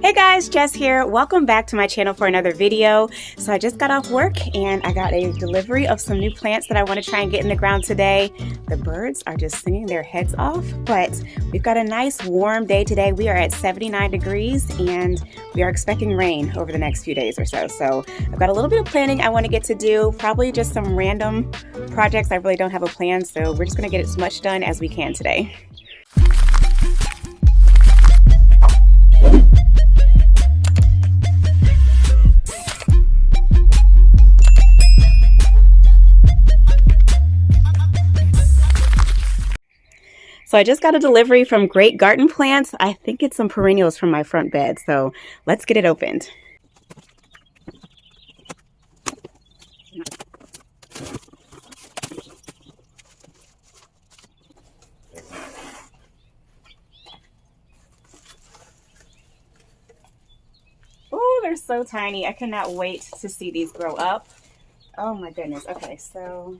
Hey guys, Jess here. Welcome back to my channel for another video. So I just got off work and I got a delivery of some new plants that I want to try and get in the ground today. The birds are just singing their heads off, but we've got a nice warm day today. We are at 79 degrees and we are expecting rain over the next few days or so. So I've got a little bit of planning I want to get to do, probably just some random projects. I really don't have a plan, so we're just going to get as much done as we can today. So I just got a delivery from Great Garden Plants. I think it's some perennials from my front bed. So let's get it opened. Oh, they're so tiny. I cannot wait to see these grow up. Oh my goodness. Okay, so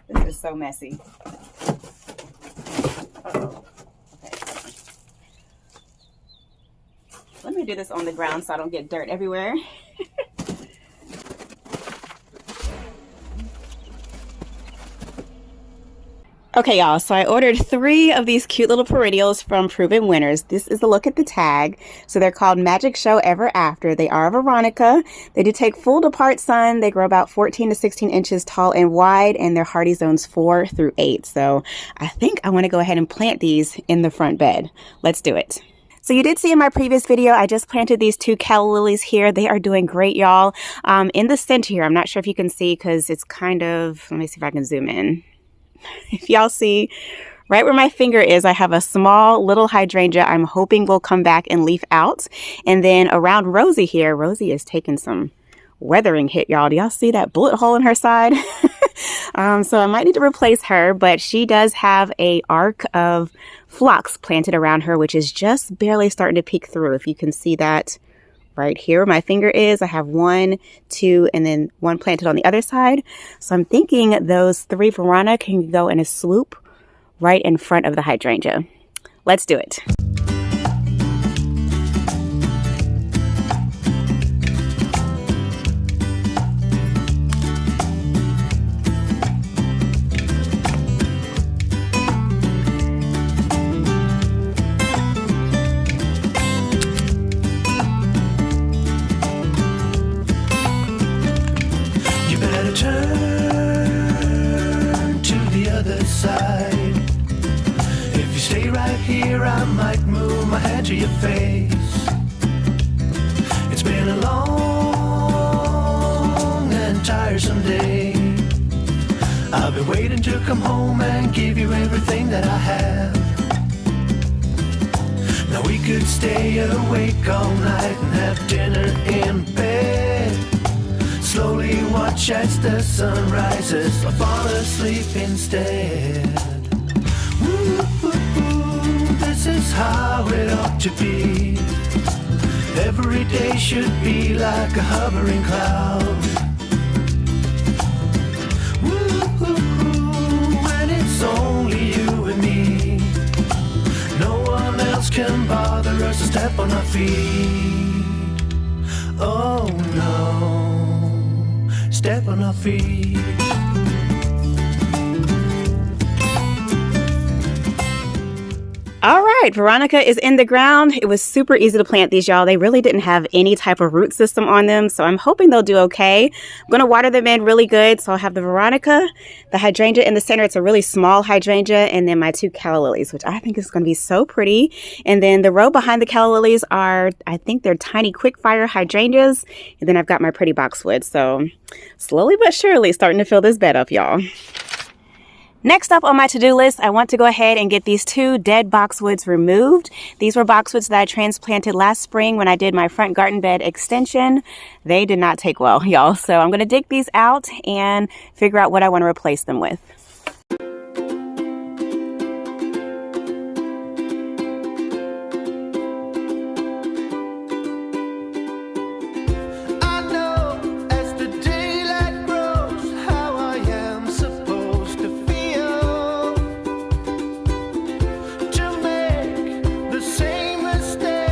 this is so messy. Uh-oh. Okay. Let me do this on the ground so I don't get dirt everywhere. Okay, y'all, so I ordered 3 of these cute little perennials from Proven Winners. This is a look at the tag. So they're called Magic Show Ever After. They are Veronica. They do take full to part sun. They grow about 14 to 16 inches tall and wide, and they're hardy zones 4 through 8. So I think I want to go ahead and plant these in the front bed. Let's do it. So you did see in my previous video, I just planted these 2 calla lilies here. They are doing great, y'all. In the center here, I'm not sure if you can see because it's kind of, let me see if I can zoom in. If y'all see right where my finger is, I have a small little hydrangea I'm hoping will come back and leaf out. And then around Rosie here, Rosie is taking some weathering hit, y'all. Do y'all see that bullet hole in her side? So I might need to replace her, but she does have a arc of phlox planted around her, which is just barely starting to peek through. If you can see that right here where my finger is, I have 1, 2, and then 1 planted on the other side. So I'm thinking those 3 Verona can go in a swoop right in front of the hydrangea. Let's do it. Turn to the other side. If you stay right here, I might move my head to your face. It's been a long and tiresome day. I've been waiting to come home and give you everything that I have. Now we could stay awake all night and have dinner in bed. Slowly watch as the sun rises, or fall asleep instead. This is how it ought to be. Every day should be like a hovering cloud. When it's only you and me, no one else can bother us to step on our feet. Oh no. Step on our feet. All right, Veronica is in the ground. It was super easy to plant these, y'all. They really didn't have any type of root system on them, so I'm hoping they'll do okay. I'm going to water them in really good. So I'll have the Veronica, the hydrangea in the center. It's a really small hydrangea, and then my 2 calla lilies, which I think is going to be so pretty. And then the row behind the calla lilies are, I think they're tiny quick fire hydrangeas. And then I've got my pretty boxwood. So slowly but surely starting to fill this bed up, y'all. Next up on my to-do list, I want to go ahead and get these 2 dead boxwoods removed. These were boxwoods that I transplanted last spring when I did my front garden bed extension. They did not take well, y'all. So I'm going to dig these out and figure out what I want to replace them with. Stay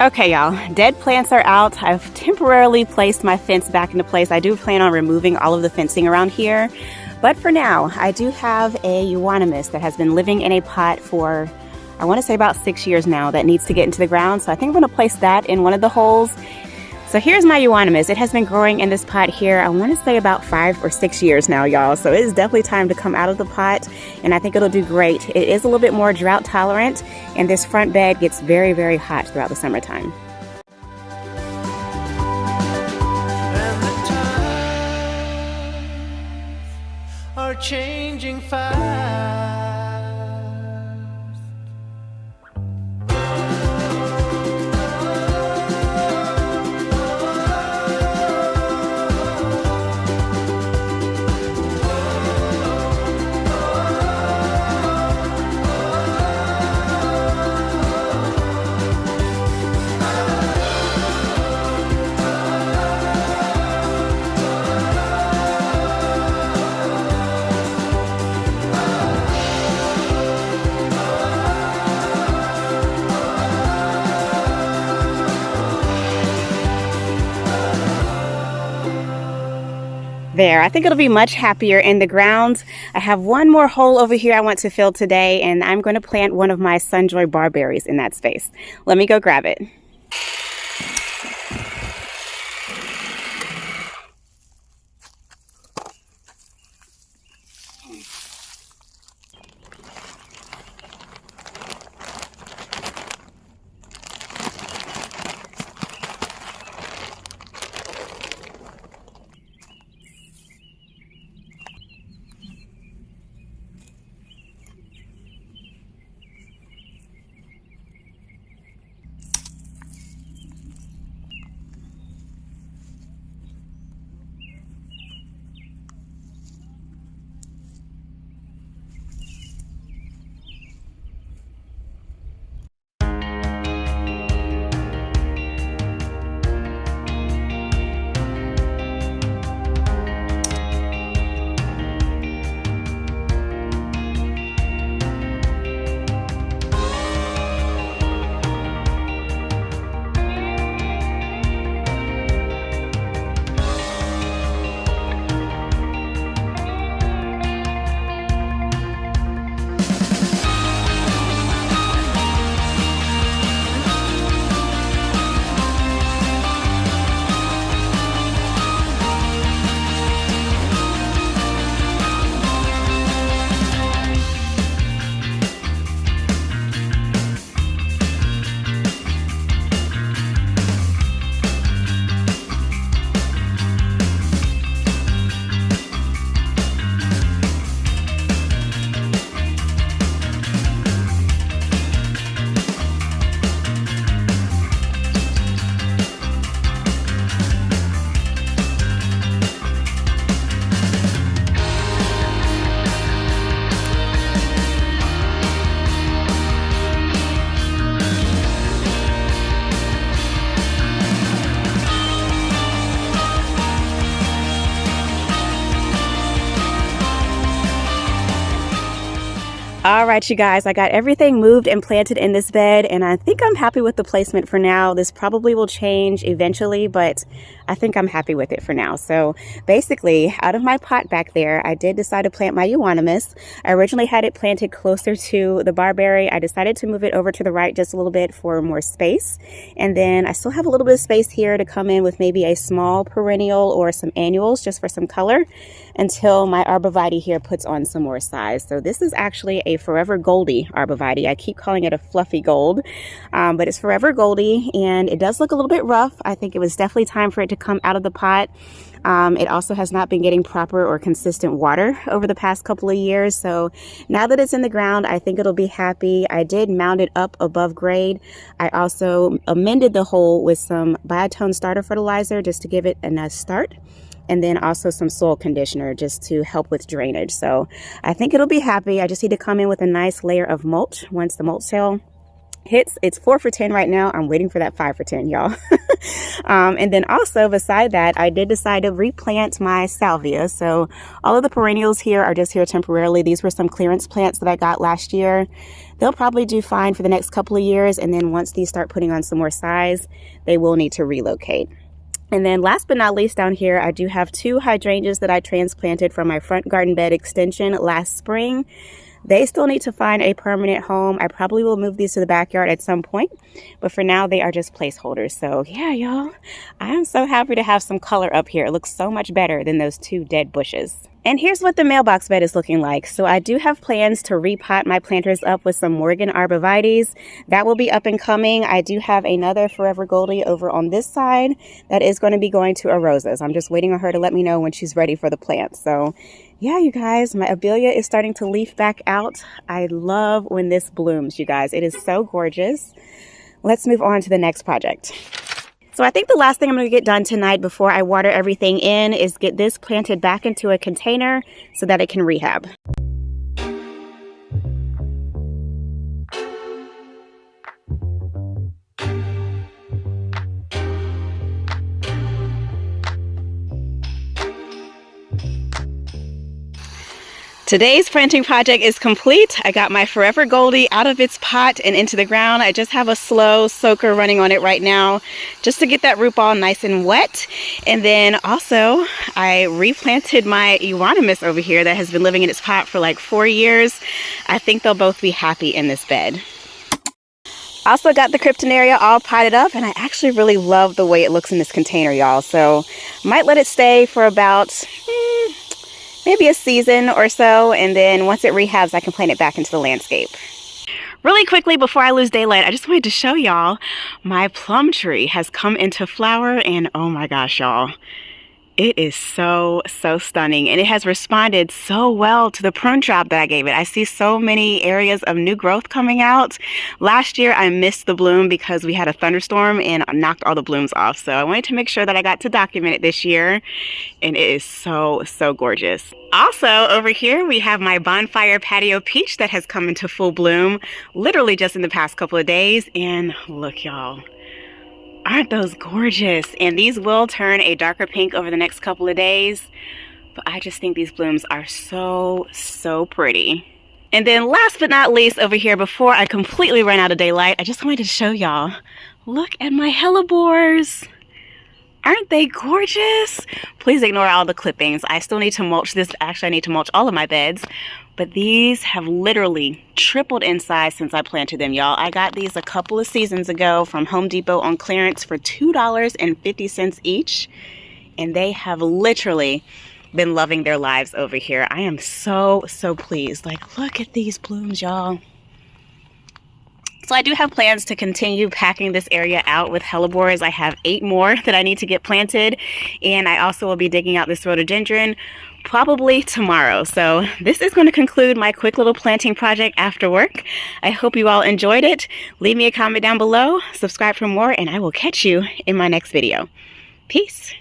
Okay, y'all, dead plants are out. I've temporarily placed my fence back into place. I do plan on removing all of the fencing around here. But for now, I do have a euonymus that has been living in a pot for, I want to say about 6 years now, that needs to get into the ground. So I think I'm going to place that in one of the holes. So here's my euonymus. It has been growing in this pot here, I want to say about 5 or 6 years now, y'all. So it is definitely time to come out of the pot, and I think it'll do great. It is a little bit more drought tolerant, and this front bed gets very, very hot throughout the summertime. And the times are changing fast. There, I think it'll be much happier in the ground. I have one more hole over here I want to fill today, and I'm going to plant one of my Sunjoy barberries in that space. Let me go grab it. All right, you guys, I got everything moved and planted in this bed, and I think I'm happy with the placement for now. This probably will change eventually, but I think I'm happy with it for now. So basically, out of my pot back there, I did decide to plant my euonymus. I originally had it planted closer to the barberry. I decided to move it over to the right just a little bit for more space. And then I still have a little bit of space here to come in with maybe a small perennial or some annuals just for some color until my arborvitae here puts on some more size. So this is actually a Forever Goldie arborvitae. I keep calling it a fluffy gold, but it's Forever Goldie, and it does look a little bit rough. I think it was definitely time for it to come out of the pot. It also has not been getting proper or consistent water over the past couple of years. So now that it's in the ground, I think it'll be happy. I did mount it up above grade. I also amended the hole with some biotone starter fertilizer just to give it a nice start. And then also some soil conditioner just to help with drainage. So I think it'll be happy. I just need to come in with a nice layer of mulch once the mulch shell hits. It's 4 for 10 right now. I'm waiting for that 5 for 10, y'all. And then also beside that, I did decide to replant my salvia. So all of the perennials here are just here temporarily. These were some clearance plants that I got last year. They'll probably do fine for the next couple of years. And then once these start putting on some more size, they will need to relocate. And then last but not least down here, I do have 2 hydrangeas that I transplanted from my front garden bed extension last spring. They still need to find a permanent home. I probably will move these to the backyard at some point, but for now they are just placeholders. So yeah, y'all, I am so happy to have some color up here. It looks so much better than those 2 dead bushes. And here's what the mailbox bed is looking like. So I do have plans to repot my planters up with some Morgan arborvitaes. That will be up and coming. I do have another Forever Goldie over on this side that is going to be going to a roses. I'm just waiting on her to let me know when she's ready for the plant. So yeah, you guys, my Abelia is starting to leaf back out. I love when this blooms, you guys. It is so gorgeous. Let's move on to the next project. So I think the last thing I'm going to get done tonight before I water everything in is get this planted back into a container so that it can rehab. Today's planting project is complete. I got my Forever Goldie out of its pot and into the ground. I just have a slow soaker running on it right now just to get that root ball nice and wet. And then also I replanted my Euonymus over here that has been living in its pot for like 4 years. I think they'll both be happy in this bed. Also got the Cryptonaria all potted up, and I actually really love the way it looks in this container, y'all. So might let it stay for about maybe a season or so, and then once it rehabs, I can plant it back into the landscape. Really quickly before I lose daylight, I just wanted to show y'all my plum tree has come into flower, and oh my gosh, y'all. It is so stunning, and it has responded so well to the prune drop that I gave it. I see so many areas of new growth coming out. Last year I missed the bloom because we had a thunderstorm and knocked all the blooms off. So I wanted to make sure that I got to document it this year, and it is so gorgeous. Also over here we have my bonfire patio peach that has come into full bloom literally just in the past couple of days, and look, y'all. Aren't those gorgeous? And these will turn a darker pink over the next couple of days, but I just think these blooms are so pretty. And then last but not least over here, before I completely run out of daylight, I just wanted to show y'all, look at my hellebores. Aren't they gorgeous? Please ignore all the clippings. I still need to mulch this. Actually, I need to mulch all of my beds. But these have literally tripled in size since I planted them, y'all. I got these a couple of seasons ago from Home Depot on clearance for $2.50 each. And they have literally been loving their lives over here. I am so pleased. Like, look at these blooms, y'all. So I do have plans to continue packing this area out with hellebores. I have 8 more that I need to get planted, and I also will be digging out this rhododendron probably tomorrow. So this is going to conclude my quick little planting project after work. I hope you all enjoyed it. Leave me a comment down below, subscribe for more, and I will catch you in my next video. Peace.